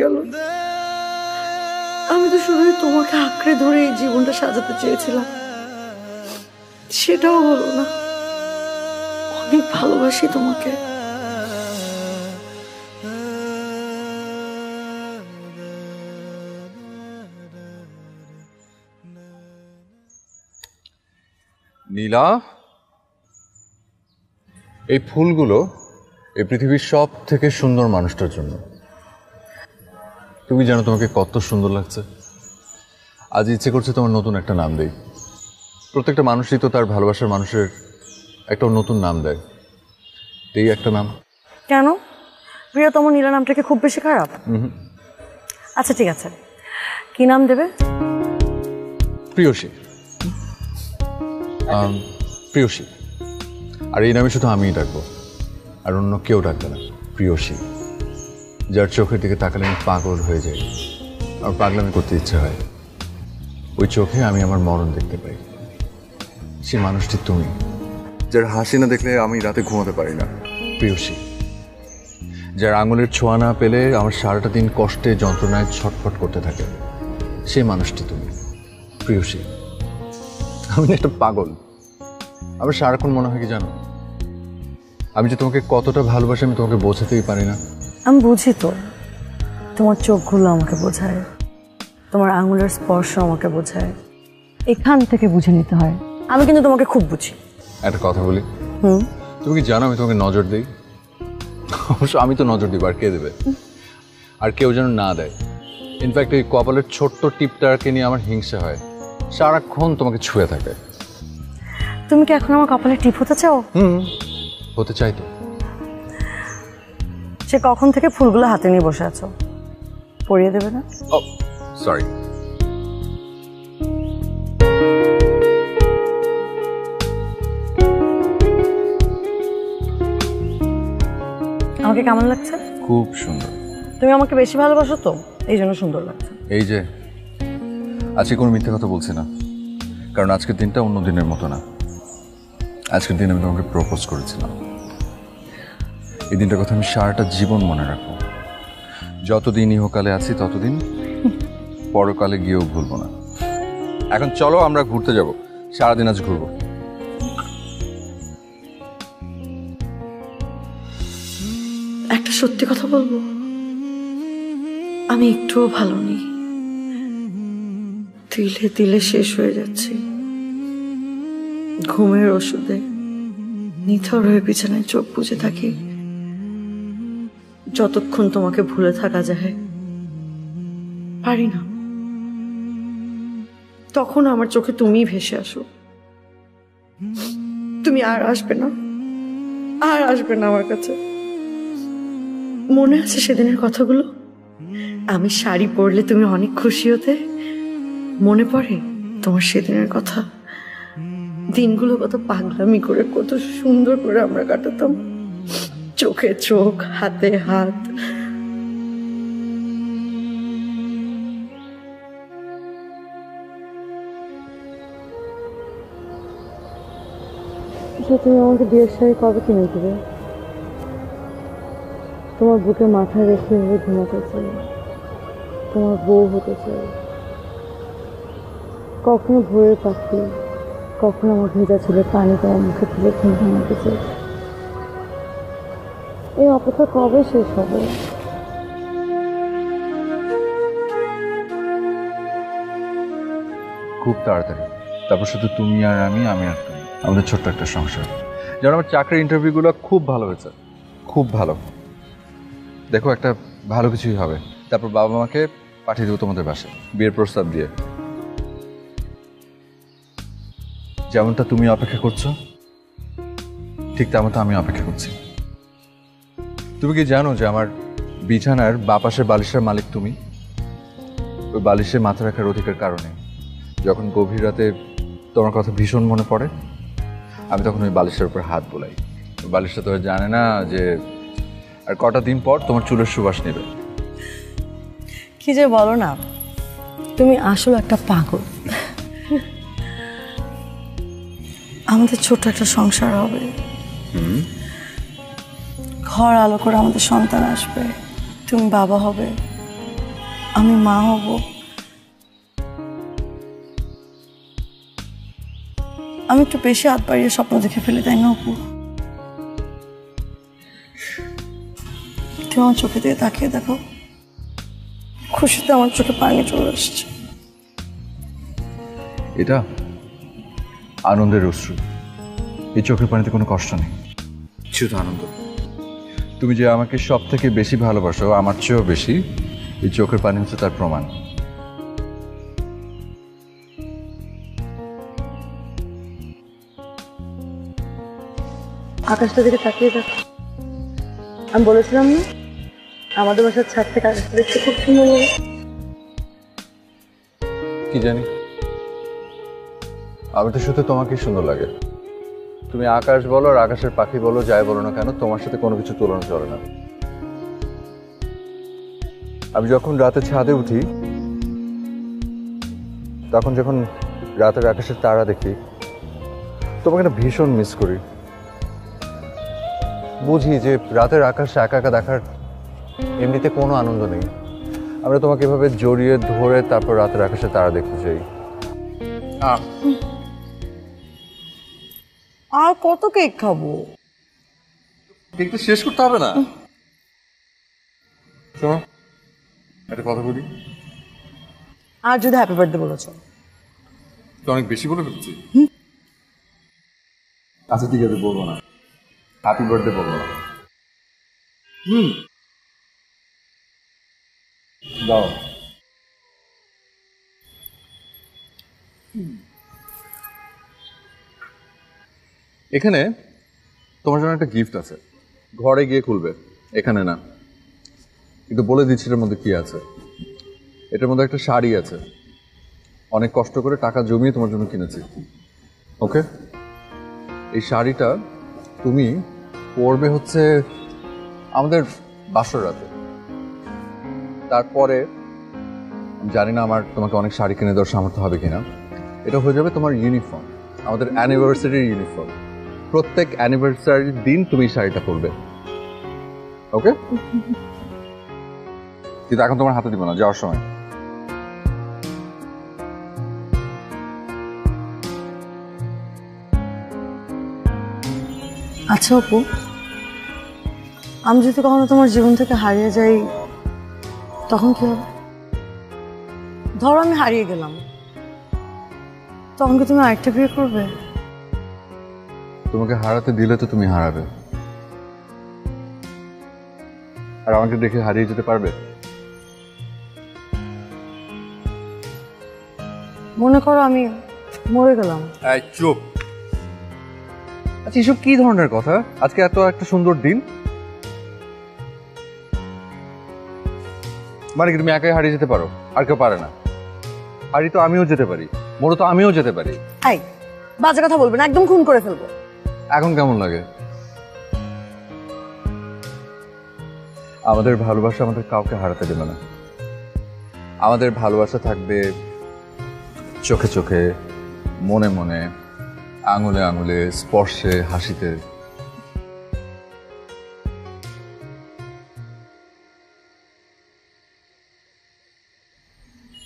গেল। আমি তো শুধুই তোমাকে আঁকড়ে ধরে এই জীবনটা সাজাতে চেয়েছিলাম, সেটাও হলো না। অনেক ভালোবাসি তোমাকে। নীলা, এই ফুলগুলো এই পৃথিবীর সব থেকে সুন্দর মানুষটার জন্য। তুমি জানো তোমাকে কত সুন্দর লাগছে। আজ ইচ্ছে করছে তোমার নতুন একটা নাম দেই। প্রত্যেকটা মানুষই তো তার ভালোবাসার মানুষের একটা নতুন নাম দেয়। এই একটা নাম। কেন? প্রিয়তম নীলা নামটা কি খুব বেশি খারাপ? আচ্ছা ঠিক আছে, কি নাম দেবে? প্রিয়সী। প্রিয়সী। আর এই নামে শুধু আমিই ডাকবো, আর অন্য কেউ ডাকবে না। প্রিয়সী, যার চোখের দিকে তাকালে আমি পাগল হয়ে যাই, আমার পাগলামি করতে ইচ্ছে হয়। ওই চোখে আমি আমার মরণ দেখতে পাই। সে মানুষটি তুমি, যার হাসি না দেখলে আমি রাতে ঘুমাতে পারি না। প্রিয়সী, যার আঙুলের ছোঁয়া না পেলে আমার সারাটা দিন কষ্টে যন্ত্রণায় ছটফট করতে থাকে। সে মানুষটি তুমি। প্রিয়সী, আমি একটা পাগল। আমার সারাক্ষণ মনে হয় কি জানো, আমি যে তোমাকে কতটা ভালোবাসি আমি তোমাকে বোঝাতেই পারি না। আমি বুঝি তো, তোমার চোখগুলো আমাকে বোঝায়, তোমার আঙুলের স্পর্শ আমাকে বোঝায়। এখান থেকে বুঝে নিতে হয়। আমি কিন্তু তোমাকে খুব বুঝি। একটা কথা বলি, তুমি কি জানো আমি তোমাকে নজর দিই? অবশ্য আমি তো নজর দিব, আর কে দেবে? আর কেউ যেন না দেয়। ইনফ্যাক্ট এই কপালের ছোট্ট টিপটাকে নিয়ে আমার হিংসা হয়। সারাক্ষণ তোমাকে ছুঁয়ে থাকে। তুমি কি এখন আমার কপালে টিপ হতে চাও? হতে চাই তো। সে কখন থেকে ফুলগুলো হাতে নিয়ে বসে আছো, পরিয়ে দেবে না? ও সরি। আমাকে কেমন লাগছে? খুব সুন্দর। তুমি আমাকে বেশি ভালোবাসো তো, এই জন্য সুন্দর লাগছে। এই যে আজকে কোনো মিথ্যে কথা বলছি না, কারণ আজকের দিনটা অন্য দিনের মতো না। আজকের দিন আমি তোমাকে প্রপোজ করেছিলাম। এই দিনটার কথা আমি সারাটা জীবন মনে রাখবো। যতদিন ইহকালে আছি ততদিন, পরকালে গিয়েও ভুলবো না। এখন চলো আমরা ঘুরতে যাব, সারাদিন আজ ঘুরবো। একটা সত্যি কথা বলবো, আমি একটুও ভালো নেই। তিলে তিলে শেষ হয়ে যাচ্ছি। ঘুমের ওষুধে নিথর হয়ে বিছানায় চোখ বুজে থাকি। যতক্ষণ তোমাকে ভুলে থাকা যায় পারি না, তখন আমার চোখে তুমিই ভেসে আসো। তুমি আর আসবে না, আর আসবে না আমার কাছে। মনে আছে সেদিনের কথাগুলো? আমি শাড়ি পরলে তুমি অনেক খুশি হতে। মনে পড়ে তোমার সেদিনের কথা? দিনগুলো কত পাগলামি করে, কত সুন্দর করে আমরা কাটাতাম। চোখে চোখ, হাতে হাত। তুমি আমাকে বিয়ের শাড়ি কবে কিনে দেবে? তোমার বুকে মাথায় রেখে ঘুমাতে চাই, তোমার বউ হতে চাই। কখনো ভোরের পাখি, কখনো আমার ভেজা চুলে পানি তোমার মুখে তুলে ঘুম ভাঙাতে চাই। এই অপেক্ষা কবে শেষ হবে? খুব তাড়াতাড়ি। তারপর শুধু তুমি আর আমি, আমি আর তুমি, আমাদের ছোট্ট একটা সংসার। যেমন আমার চাকরির ইন্টারভিউগুলো খুব ভালো হয়েছে, খুব ভালো। দেখো একটা ভালো কিছুই হবে। তারপর বাবা মাকে পাঠিয়ে দেবো তোমাদের বাসায় বিয়ের প্রস্তাব দিয়ে। যেমনটা তুমি অপেক্ষা করছো ঠিক তেমনটা আমি অপেক্ষা করছি। তুমি কি জানো যে আমার বিছানার বাপাশের বালিশের মালিক তুমি? ওই বালিশে মাথা রাখার অধিকার কারণে যখন গভীর রাতে তোমার কথা ভীষণ মনে পড়ে, আমি তখন ওই বালিশের উপর হাত বোলাই। ওই বালিশটা তো জানে না যে আর কটা দিন পর তোমার চুলের সুবাস নেবে। কি যে বলো না, তুমি আসলে একটা পাগল। আমাদের ছোট একটা সংসার হবে, ঘর আলো করে আমাদের সন্তান আসবে, তুমি বাবা হবে, আমি মা হব, আমি একটু বেশি হাত বাড়িয়ে স্বপ্ন দেখে ফেলি, তাই না অপু? একটু আমার চোখে দিয়ে তাকিয়ে দেখো, খুশিতে আমার চোখে পানি চলে আসছে। এটা আনন্দের অশ্রু। এই চোখের পানিতে কোনো কষ্ট নেই, শুধু আনন্দ। তুমি যে আমাকে সব থেকে বেশি ভালোবাসো, আমার চেয়েও বেশি, এই চোখের পানি হচ্ছে তার প্রমাণ। আকাশটা দিকে তাকিয়ে দেখো, আমি বলেছিলাম না আমাদের বাসার ছাদ থেকে আকাশটা দেখতে খুব সুন্দর লাগে। কি জানি, আমি তো শুধু তোমাকেই সুন্দর লাগে। তুমি আকাশ বলো আর আকাশের পাখি বলো, যাই বলো না কেন, তোমার সাথে কোনো কিছু তুলনা চলে না। আমি যখন রাতে ছাদে উঠি, তখন যখন রাতের আকাশের তারা দেখি, তোমাকে না ভীষণ মিস করি। বুঝি যে রাতের আকাশ একা একা দেখার এমনিতে কোনো আনন্দ নেই। আমরা তোমাকে এভাবে জড়িয়ে ধরে তারপর রাতের আকাশে তারা দেখতে চাই। আর কত কেক খাবো? কেকটা শেষ করতে হবে না। শোনো, একটা কথা বলি। আর যদি হ্যাপি বার্থডে বলেছ? তো অনেক বেশি বলে ফেলছি। আচ্ছা ঠিক আছে, বলবো না। হ্যাপি বার্থডে বলবো না। দাও। এখানে তোমার জন্য একটা গিফট আছে, ঘরে গিয়ে খুলবে, এখানে না। কিন্তু বলে দিচ্ছি এটার মধ্যে কি আছে। এটার মধ্যে একটা শাড়ি আছে, অনেক কষ্ট করে টাকা জমিয়ে তোমার জন্য কিনেছি। ওকে, এই শাড়িটা তুমি পরবে হচ্ছে আমাদের বাসর রাতে। তারপরে জানি না আমার তোমাকে অনেক শাড়ি কিনে দেওয়ার সামর্থ্য হবে কিনা। এটা হয়ে যাবে তোমার ইউনিফর্ম, আমাদের অ্যানিভার্সারির ইউনিফর্ম। প্রত্যেক অ্যানিভার্সারির দিন তুমি শাড়িটা পরবে। ওকে, কিন্তু এখন তোমার হাতে দিব না, যাওয়ার সময়। আচ্ছা অপু, আমি যদি কখনো তোমার জীবন থেকে হারিয়ে যাই তখন কি হবে? ধরো আমি হারিয়ে গেলাম, তখন কি তুমি আরেকটা বিয়ে করবে? তোমাকে হারাতে দিলে তো তুমি হারাবে, আর আমাকে দেখে হারিয়ে যেতে পারবে? মনে করো আমি মরে গেলাম। চুপ। আচ্ছা, এসব কি ধরনের কথা? আজকে এত একটা সুন্দর দিন, মানে কি তুমি একাই হারিয়ে যেতে পারো আর কেউ পারে না? হারিয়ে তো আমিও যেতে পারি, মরে তো আমিও যেতে পারি। এই বাজে কথা বলবে না, একদম খুন করে ফেলবো। এখন কেমন লাগে? আমাদের ভালোবাসা আমাদের কাউকে হারাতে দেবে না। আমাদের ভালোবাসা থাকবে চোখে চোখে, মনে মনে, আঙুলে আঙুলে, স্পর্শে, হাসিতে।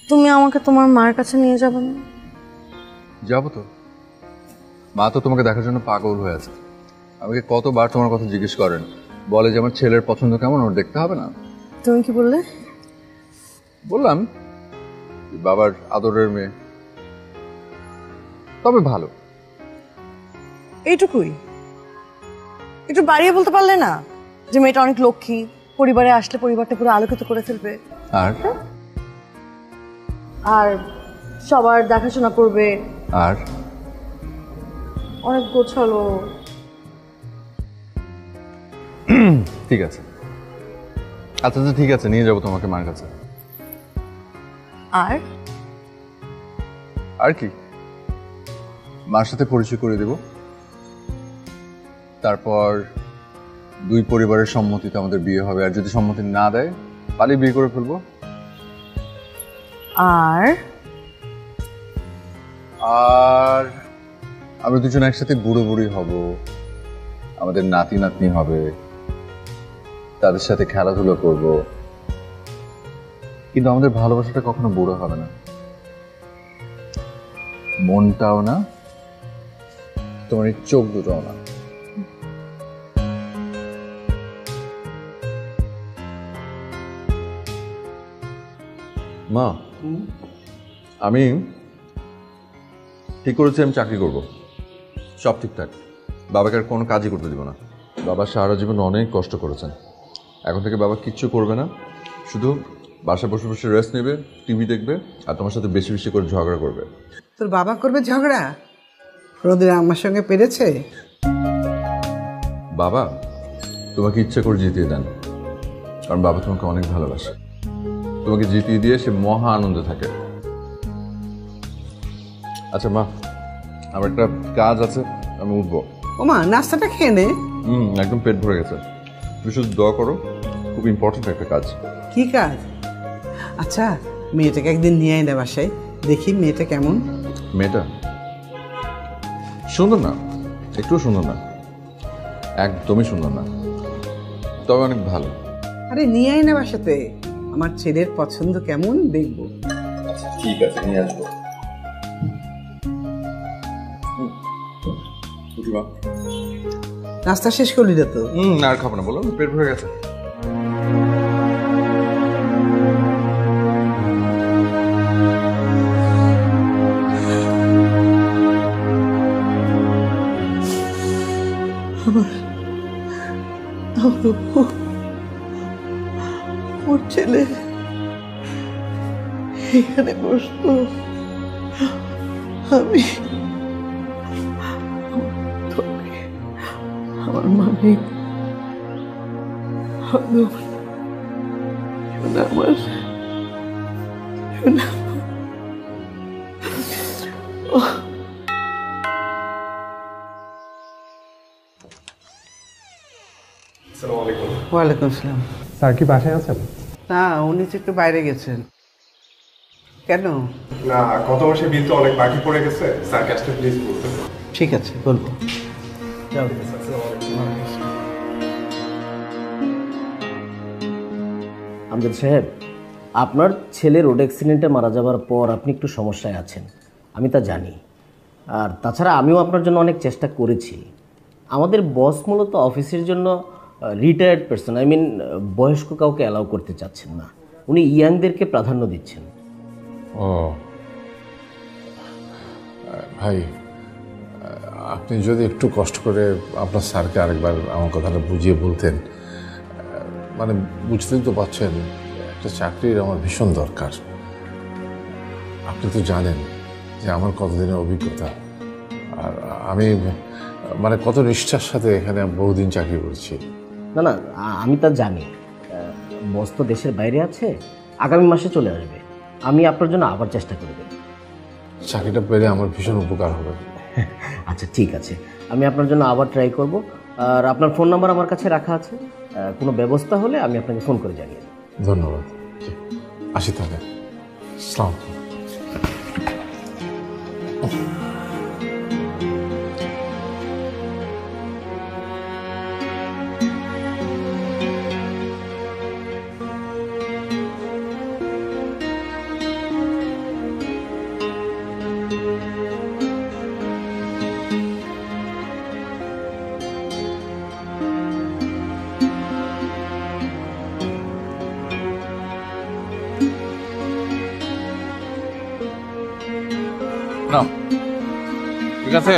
তুমি আমাকে তোমার মার কাছে নিয়ে যাবে না? যাবো তো। মা তো তোমাকে দেখার জন্য পাগল হয়ে আছে। আমাকে কতবার তোমার কথা জিজ্ঞেস করেন, বলে যে আমার ছেলের পছন্দ কেমন, ওর দেখতে হবে না? তুমি কি বললে? বললাম বাবার আদরের মেয়ে, তবে ভালো। এইটুকুই? একটু বাড়িয়ে বলতে পারলে না যে মেয়েটা অনেক লক্ষ্মী, পরিবারে আসলে পরিবারটা পুরো আলোকিত করে ফেলবে, আর আর সবার দেখাশোনা করবে, আর অনেক গোছালো। ঠিক আছে, আচ্ছা আচ্ছা ঠিক আছে, নিয়ে যাবো তোমাকে মার কাছে। আর আর কি, মার সাথে পরিচয় করে দেব। তারপর দুই পরিবারের সম্মতিতে আমাদের বিয়ে হবে, আর যদি সম্মতি না দেয় পালিয়ে বিয়ে করে ফেলবো। আর আর আমরা দুজন একসাথে বুড়ো বুড়ি হব, আমাদের নাতি নাতনি হবে, তাদের সাথে খেলাধুলো করব। কিন্তু আমাদের ভালোবাসাটা কখনো বুড়ো হবে না, মনটাও না, তোমার এই চোখ দুটোও না। মা, আমি ঠিক করেছি আমি চাকরি করব, সব ঠিকঠাক, বাবাকে আর কোনো কাজই করতে দিব না। বাবা সারা জীবন অনেক কষ্ট করেছেন, এখন থেকে বাবা কিচ্ছু করবে না, শুধু বাসায় বসে বসে রেস্ট নেবে, টিভি দেখবে আর তোমার সাথে বেশি বেশি করে ঝগড়া করবে। তোর বাবা করবে ঝগড়া? রোদের আমার সঙ্গে পেরেছে? বাবা তোমাকে ইচ্ছে করে জিতিয়ে দেন, কারণ বাবা তোমাকে অনেক ভালোবাসে, তোমাকে জিতিয়ে দিয়ে সে মহা আনন্দে থাকে। আচ্ছা মা, আমার একটা কাজ আছে, আমি উঠবো। ওমা, নাস্তাটা খেয়ে নে। একদম পেট ভরে গেছে, তুমি শুধু দোয়া করো, খুব ইম্পর্টেন্ট একটা কাজ। কি কাজ? আচ্ছা, মেয়েটাকে একদিন নিয়ে আয় না বাসায়, দেখি মেয়েটা কেমন। মেয়েটা সুন্দর না, একটু সুন্দর না, একদমই সুন্দর না, তবে অনেক ভালো। আরে নিয়ে আয় না বাসাতে, আমার ছেলের পছন্দ কেমন দেখবো। আচ্ছা ঠিক আছে, নিয়ে আসবো। নাস্তা শেষ করলি না তো? আর খাবো না, বলো পেট ভরে গেছে। ওর ছেলে এখানে বসতো, আমি আমার মানে আমার ওয়ালাইকুম আসসালাম। স্যার কি বাসায় আছেন? না, উনি তো একটু বাইরে গেছেন। কেন? না, গত মাসে বিল তো অনেক বাকি পড়ে গেছে, স্যার ক্যাশটা প্লিজ বলতে। ঠিক আছে, বলবো। যাও। আমজাদ সাহেব, আপনার ছেলে রোড অ্যাক্সিডেন্টে মারা যাওয়ার পর আপনি একটু সমস্যায় আছেন, আমি তা জানি। আর তাছাড়া আমিও আপনার জন্য অনেক চেষ্টা করেছি। আমাদের বস মূলত অফিসের জন্য রিটায়ার্ড পারসন, আই মিন বয়স্ক কাউকে অ্যালাউ করতে চাচ্ছেন না, উনি ইয়াংদেরকে প্রাধান্য দিচ্ছেন। ও ভাই, আপনি যদি একটু কষ্ট করে আপনার স্যারকে আরেকবার আমার কথাটা বুঝিয়ে বলতেন। মানে বুঝতেই তো পারছেন, একটা চাকরির আমার ভীষণ দরকার। আপনি তো জানেন যে আমার কতদিনের অভিজ্ঞতা, আর আমি মানে কত নিষ্ঠার সাথে এখানে বহুদিন চাকরি করছি। না না, আমি তা জানি। বস তো দেশের বাইরে আছে, আগামী মাসে চলে আসবে। আমি আপনার জন্য আবার চেষ্টা করব। চাকরিটা পেলে আমার ভীষণ উপকার হবে। আচ্ছা ঠিক আছে, আমি আপনার জন্য আবার ট্রাই করব। আর আপনার ফোন নাম্বার আমার কাছে রাখা আছে, কোনো ব্যবস্থা হলে আমি আপনাকে ফোন করে জানিয়ে দেব। ধন্যবাদ, আসি তাহলে। আসসালামু আলাইকুম। না ঠিক আছে,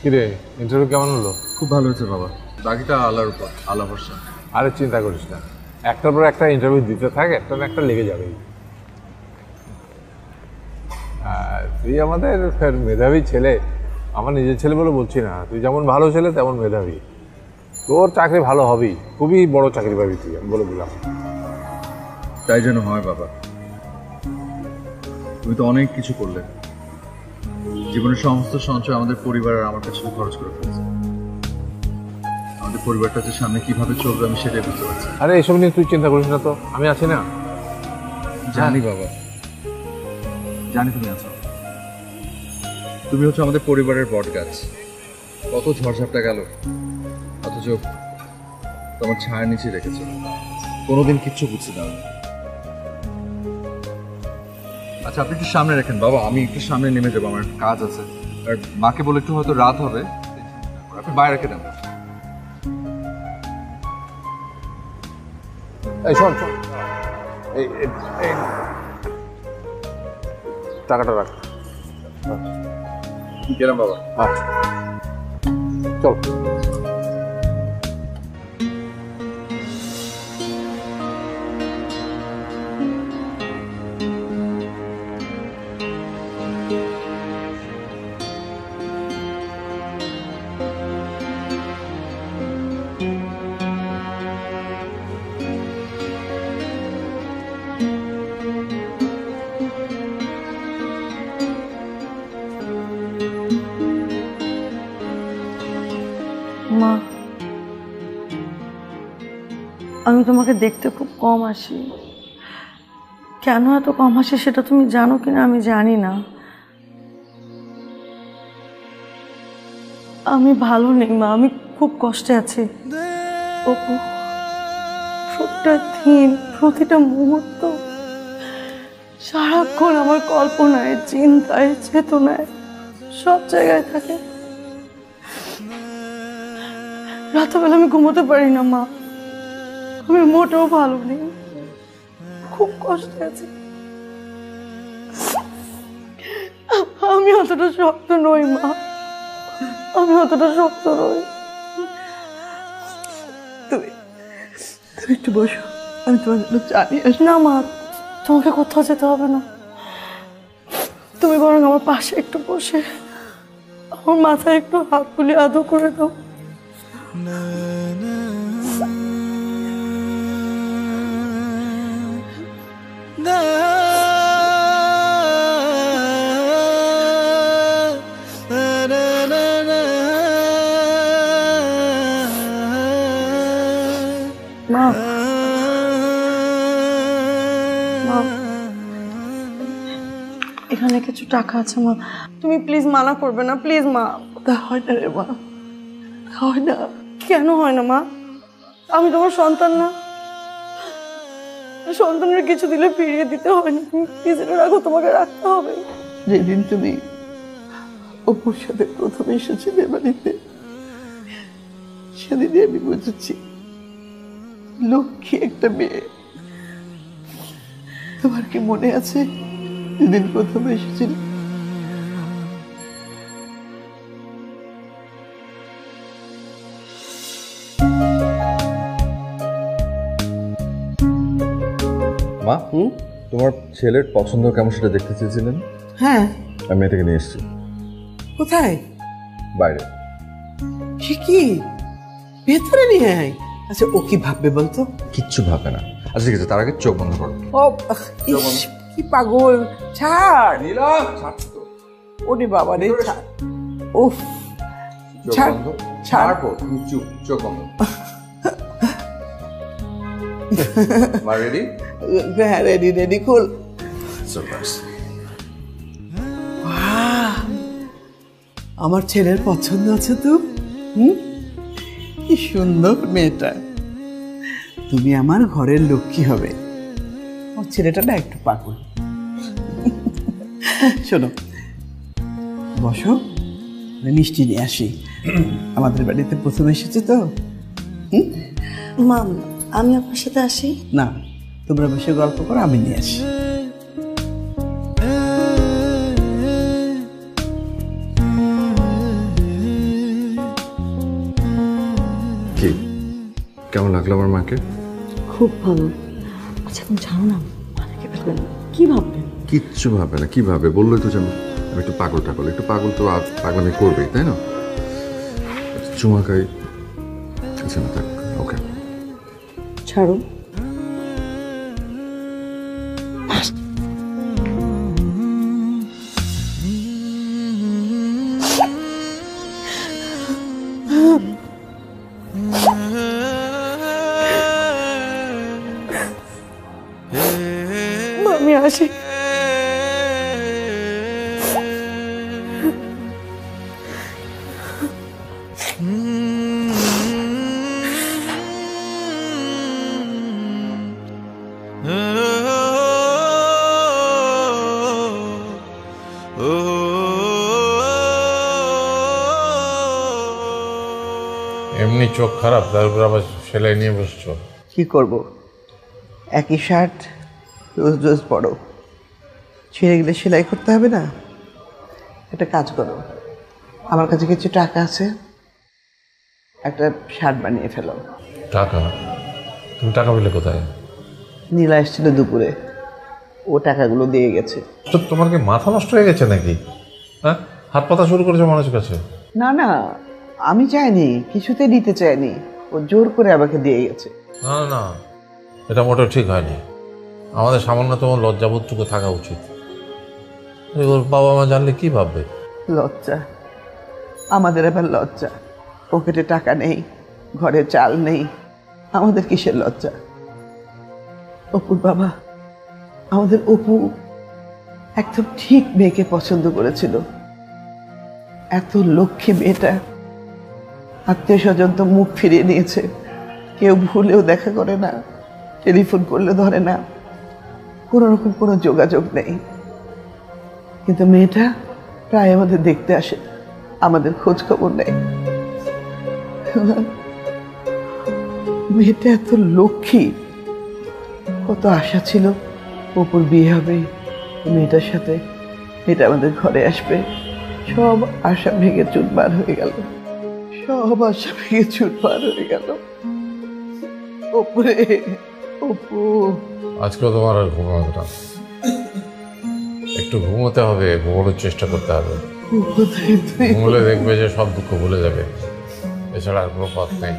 কিরে ইন্টারভিউ কেমন হলো? খুব ভালো হয়েছে বাবা, বাকিটা আল্লাহর উপর, আল্লাহ ভরসা। আরে চিন্তা করিস না, একটার পর একটা ইন্টারভিউ দিতে থাক, একটা না একটা লেগে যাবেই। তুই আমাদের মেধাবী ছেলে, আমার নিজের ছেলে বলে বলছি না, তুই যেমন ভালো ছেলে তেমন মেধাবী। তোর চাকরি ভালো হবেই, খুবই বড় চাকরি পাবি তুই, আমি বলে দিলাম। তাই যেন হয় বাবা। তুমি তো অনেক কিছু করলে, জীবনের সমস্ত সঞ্চয় আমাদের পরিবার আর আমার কাছে খরচ করে ফেলছে। আমাদের পরিবারটা যে সামনে কিভাবে চলবে আমি সেটাই বুঝতে পারছি। আরে এসব নিয়ে তুই চিন্তা করিস না তো, আমি আছি না। জানি বাবা, জানি তুমি আছো। তুমি হচ্ছে আমাদের পরিবারের বট গাছ। কত ঝড়ঝাপটা গেল, অথচ তোমার ছায়ার নিচে রেখেছো, কোনোদিন কিচ্ছু বুঝতে দাও। আচ্ছা আপনি একটু সামনে রাখেন বাবা, আমি একটু সামনে নেমে যাবো, আমার কাজ আছে। আর মাকে বলে একটু হয়তো রাত হবে, আপনি বাইরে রেখে দেন। এই শোন শোন, এই এই টাকাটা রাখ। গেলাম বাবা। আচ্ছা চল। মা, আমি তোমাকে দেখতে খুব কম আসি। কেন এত কম আসি সেটা তুমি জানো কিনা আমি জানি না। আমি ভালো নেই মা, আমি খুব কষ্টে আছি। অপু, প্রতিটা দিন, প্রতিটা মুহূর্ত সারাক্ষণ আমার কল্পনায়, চিন্তায়, চেতনায় সব জায়গায় থাকে। রাতবেলা আমি ঘুমোতে পারি না মা, আমি মোটেও ভালো নেই, খুব কষ্টে আছি। আমি অতটা শক্ত নই মা, আমি অতটা শক্ত নই। তুমি তুমি একটু বসো, আমি তোমার জন্য চা নিয়ে আসি। না মা, তোমাকে কোথাও যেতে হবে না, তুমি বরং আমার পাশে একটু বসে আমার মাথায় একটু হাত বুলিয়ে আদর করে দাও। মা, এখানে কিছু টাকা আছে মা, তুমি প্লিজ মানা করবে না, প্লিজ মা। তা হয় না রে মা, হয় না। কেন হয় না মা? আমি তোমার সন্তান না? সন্তানের কিছু দিলে ফিরিয়ে দিতে হয় না, তুমি প্লিজ এটা রাখো, তোমাকে রাখতে হবে। যেদিন তুমি অপুর সাথে প্রথম এসেছিলে বাড়িতে, সেদিনই আমি বুঝেছি লক্ষ্মী একটা মেয়ে। তোমার কি মনে আছে যেদিন প্রথম এসেছিল? মা, তোমার ছেলের পছন্দ কেমন সেটা দেখতে চেয়েছিলেন? হ্যাঁ। আমি মেয়েটাকে নিয়ে এসেছি। কোথায়? বাইরে। সে কি ভেতরে নিয়ে আয়। আচ্ছা ও কি ভাববে বলতো? কিচ্ছু ভাবে না। আচ্ছা ঠিক আছে, তার আগে চোখ বন্ধ করো। ও ইস, কি পাগল। ছাড় নীলম, ছাড় তো। ওরে বাবা রে, ছাড়। উফ, ছাড় ছাড়। তুমি চুপ, চোখ বন্ধ। মা রেডি? হ্যাঁ রেডি রেডি, খুল। সারপ্রাইজ। আমার ছেলের পছন্দ আছে তো? কি সুন্দর মেয়েটা। তুমি আমার ঘরের লক্ষ্মী হবে। আমার ছেলেটা না একটু পাগল। শোনো, বসো, মিষ্টি নিয়ে আসি। আমাদের বাড়িতে প্রথম এসেছে তো। মাম, আমি আপনার সাথে আসি? না, তোমরা বসে গল্প করো, আমি নিয়ে আসি। কেমন লাগলো আমার মাকে? খুব ভালো। আচ্ছা তুমি জানো না অনেকে ভাববেন, কি ভাববেন? কিচ্ছু ভাবে না। কি ভাবে বললোই তো জানো, আমি একটু পাগল টাগল, একটু পাগল তো আর পাগলামি করবেই, তাই না? চুমা খাই। আচ্ছা না থাক, ওকে ছাড়ো। আমি আসি। এমনি চোখ খারাপ, তারপর আবার সেলাই নিয়ে বসছো। কি করব, একই শার্ট রোজ রোজ পরো, ছিঁড়ে গেলে সেলাই করতে হবে না? একটা কাজ করো, আমার কাছে কিছু টাকা আছে, একটা শার্ট বানিয়ে ফেলো। টাকা? তুমি টাকা পেলে কোথায়? নীলা এসেছিল দুপুরে, ও টাকাগুলো দিয়ে গেছে। তো তোমার কি মাথা নষ্ট হয়ে গেছে নাকি? হ্যাঁ, হাত পাতা শুরু করেছো মানুষের কাছে? না না, আমি চাইনি, কিছুতে দিতে চাইনি, ও জোর করে আমাকে দিয়ে গেছে। না না, এটা মোটেও ঠিক হয়নি। আমাদের সামান্যতম লজ্জাবোধটুকু থাকা উচিত। ওর বাবা মা জানলে কি ভাববে? লজ্জা? আমাদের এবার লজ্জা? পকেটে টাকা নেই, ঘরে চাল নেই, আমাদের কিসের লজ্জা? অপুর বাবা, আমাদের অপু একদম ঠিক মেয়েকে পছন্দ করেছিল। এত লক্ষ্মী মেয়েটা, আত্মীয় স্বজন তো মুখ ফিরিয়ে নিয়েছে, কেউ ভুলেও দেখা করে না, টেলিফোন করলে ধরে না, কোনো রকম কোনো যোগাযোগ নেই। কিন্তু মেয়েটা প্রায় আমাদের দেখতে আসে, আমাদের খোঁজ খবর নেয়। মেয়েটা এত লক্ষ্মী, কত আশা ছিল অপুর বিয়ে হবে মেয়েটার সাথে, মেয়েটা আমাদের ঘরে আসবে। সব আশা ভেঙে চুরমার হয়ে গেল, সব আশা ভেঙে চুরমার হয়ে গেল। অপুরে, অপু। আজকেও তোমার আর ঘুমাবে না? একটু ঘুমোতে হবে, ঘুমানোর চেষ্টা করতে হবে। ঘুমলে দেখবে যে সব দুঃখ ভুলে যাবে, এছাড়া আর কোনো পথ নেই।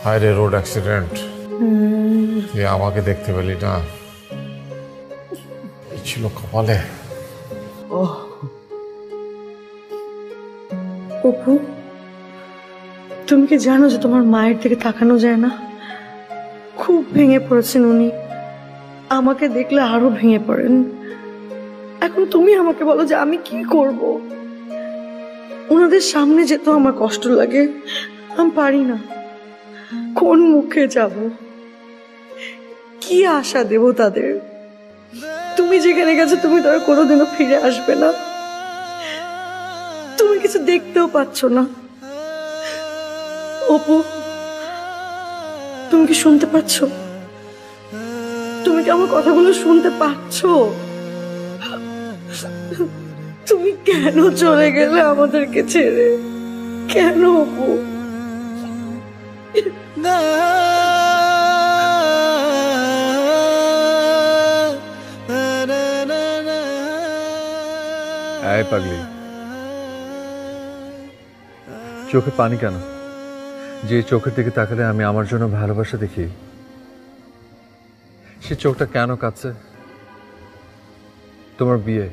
হায় রে, রোড অ্যাক্সিডেন্ট, তুই আমাকে দেখতে পেলি না? কি ছিল কপালে? অপু, তুমি কি জানো যে তোমার মায়ের দিকে তাকানো যায় না? খুব ভেঙে পড়েছেন উনি, আমাকে দেখলে আরো ভেঙে পড়েন। এখন তুমি আমাকে বলো যে আমি কি করব? ওনাদের সামনে যেতে আমার কষ্ট লাগে, আমি পারি না। কোন মুখে যাব, কি আশা দেব তাদের? তুমি যেখানে গেছো তুমি তারা কোনোদিনও ফিরে আসবে না, তুমি কিছু দেখতেও পাচ্ছ না। অপু, তুমি কি শুনতে পাচ্ছ? তুমি কি আমার কথাগুলো শুনতে পাচ্ছ? তুমি কেন চলে গেলে আমাদেরকে ছেড়ে? কেন অপু? এই পাগলি, চোখে পানি কেন? যে চোখের দিকে তাকালে আমি আমার জন্য ভালোবাসা দেখি, সে চোখটা কেন কাঁদছে? তোমার বিয়ে,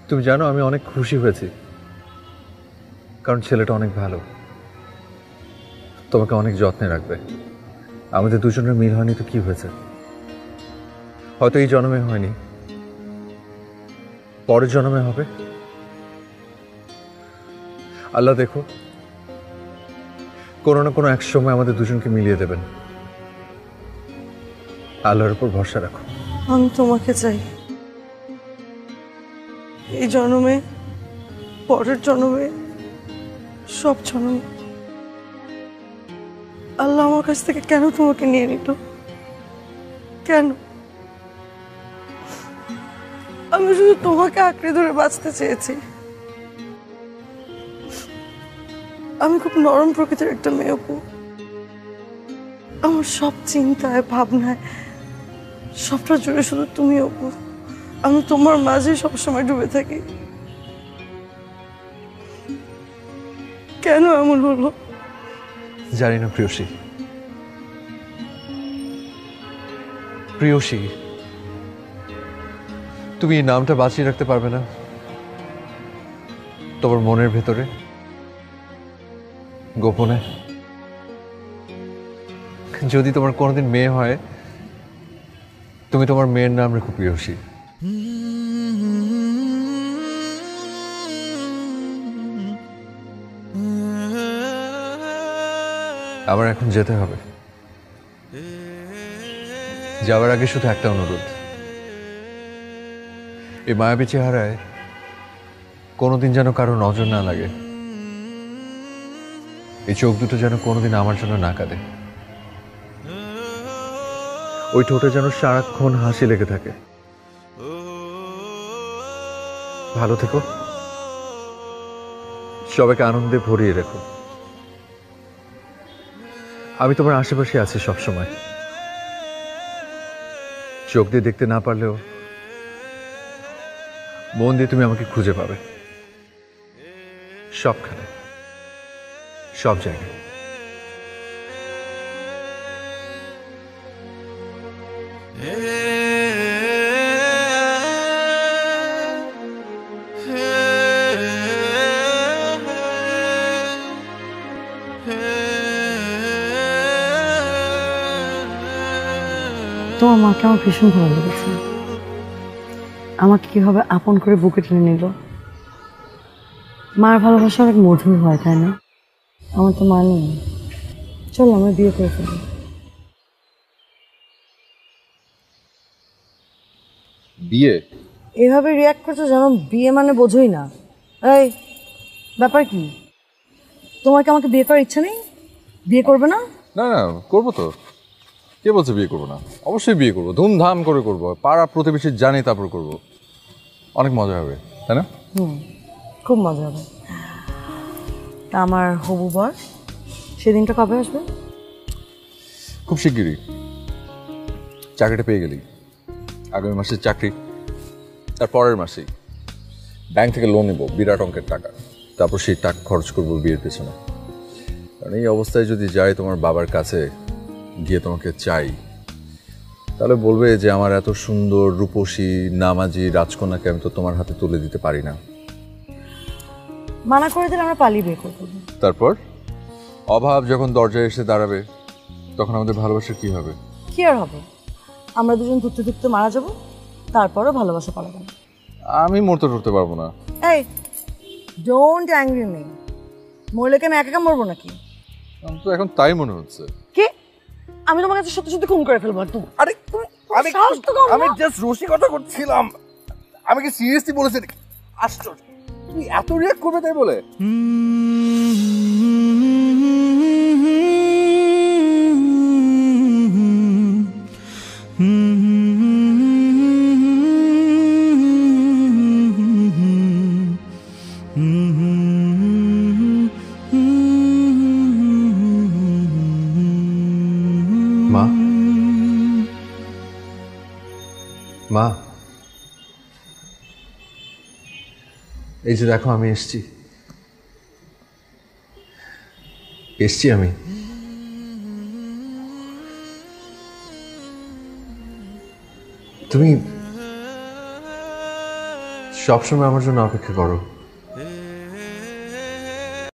তুমি জানো আমি অনেক খুশি হয়েছি, কারণ ছেলেটা অনেক ভালো, তোমাকে অনেক যত্নে রাখবে। আমাদের দুজনের মিল হয়নি তো কি হয়েছে? হয়তো এই জন্মে হয়নি, পরের জন্মে হবে। আল্লাহ দেখো, কোনো না কোনো এক সময় আমাদের দুজনকে মিলিয়ে দেবেন। আল্লাহর উপর ভরসা রাখো। আমি তোমাকে চাই, এই জন্মে, পরের জন্মে, সব জন্মে। আল্লাহ আমার কাছ থেকে কেন তোমাকে নিয়ে নিত? কেন? আমি শুধু তোমাকে আঁকড়ে ধরে বাঁচতে চেয়েছি। আমি খুব নরম প্রকৃতির একটা মেয়ে অপু। আমার সব চিন্তায় ভাবনায় সবটা জুড়ে শুধু তুমি অপু। আমি তোমার মাঝে সবসময় ডুবে থাকি। কেন এমন হলো? জানি না প্রিয়সী। প্রিয়সী, তুমি এই নামটা বাঁচিয়ে রাখতে পারবে না তোমার মনের ভেতরে গোপনে? যদি তোমার কোনোদিন মেয়ে হয়, তুমি তোমার মেয়ের নাম রেখো প্রিয়সী। আমার এখন যেতে হবে। যাওয়ার আগে শুধু একটা অনুরোধ, এই মায়াবী চেহারায় কোনোদিন যেন কারো নজর না লাগে। এই চোখ দুটো যেন কোনোদিন আমার জন্য না কাঁদে। ওই ঠোঁটে যেন সারাক্ষণ হাসি লেগে থাকে। ভালো থেকো, সবাইকে আনন্দে ভরিয়ে রেখো। আমি তোমার আশেপাশে আছি সবসময়। চোখ দিয়ে দেখতে না পারলেও মন দিয়ে তুমি আমাকে খুঁজে পাবে, সবখানে, সব জায়গায়। তোমার মাকে আমার ভীষণ ভালো লেগেছে। আমাকে কিভাবে আপন করে বুকে টেনে নিল। মার ভালোবাসা অনেক মধুর হয়, তাই না? আমার তো মা নেই। চলো আমরা বিয়ে করে ফেলি। বিয়ে? এভাবে রিয়াক্ট করছো যেন বিয়ে মানে বোঝোই না। এই ব্যাপার কি? তোমার কি আমাকে বিয়ে করার ইচ্ছা নেই? বিয়ে করবে না? না না, করবো তো। কে বলছে বিয়ে করবো না? অবশ্যই বিয়ে করবো, ধুমধাম করে করবো, পাড়া প্রতিবেশী জানি তারপর করবো। অনেক মজা হবে, তাই না? খুব মজা হবে। তা আমার হবু বর সেদিনটা কবে আসবে? খুব শিগগিরই। চাকরিটা পেয়ে গেলি, আগামী মাসের চাকরি, তার পরের মাসেই ব্যাংক থেকে লোন নেবো বিরাট অঙ্কের টাকা। তারপর সেই টাকা খরচ করবো বিয়ের পেছনে। কারণ এই অবস্থায় যদি যাই তোমার বাবার কাছে গিয়ে তোমাকে চাই, তাহলে বলবে যে আমার এত সুন্দর রূপসী নামাজি রাজকন্যাকে আমি তো তোমার হাতে তুলে দিতে পারি না। মানা করে দিলে আমরা পালিয়ে বিয়ে করবো। তারপর অভাব যখন দরজায় এসে দাঁড়াবে, তখন আমাদের ভালোবাসা কি হবে? কি আর হবে? আমরা দুজন ধুকতে ধুকতে মারা যাব, তারপরও ভালোবাসা পালাবো না। আমি মরতে টরতে পারবো না। এই ডোন্ট অ্যাংরি মি। মরলে কি আমি একা একা মরবো নাকি? আমার তো এখন তাই মনে হচ্ছে। কি? আমি তোমার কাছে সত্যি সত্যি খুন করে ফেলবো। আর তুমি আরে আমি জাস্ট রসিকতা করছিলাম। আমি কি সিরিয়াসলি বলেছি? আশ্চর্য, তুই এত রিয়াক্ট করবে তাই বলে? মা, মা, এই যে দেখো আমি এসছি আমি। তুমি সবসময় আমার জন্য অপেক্ষা করো।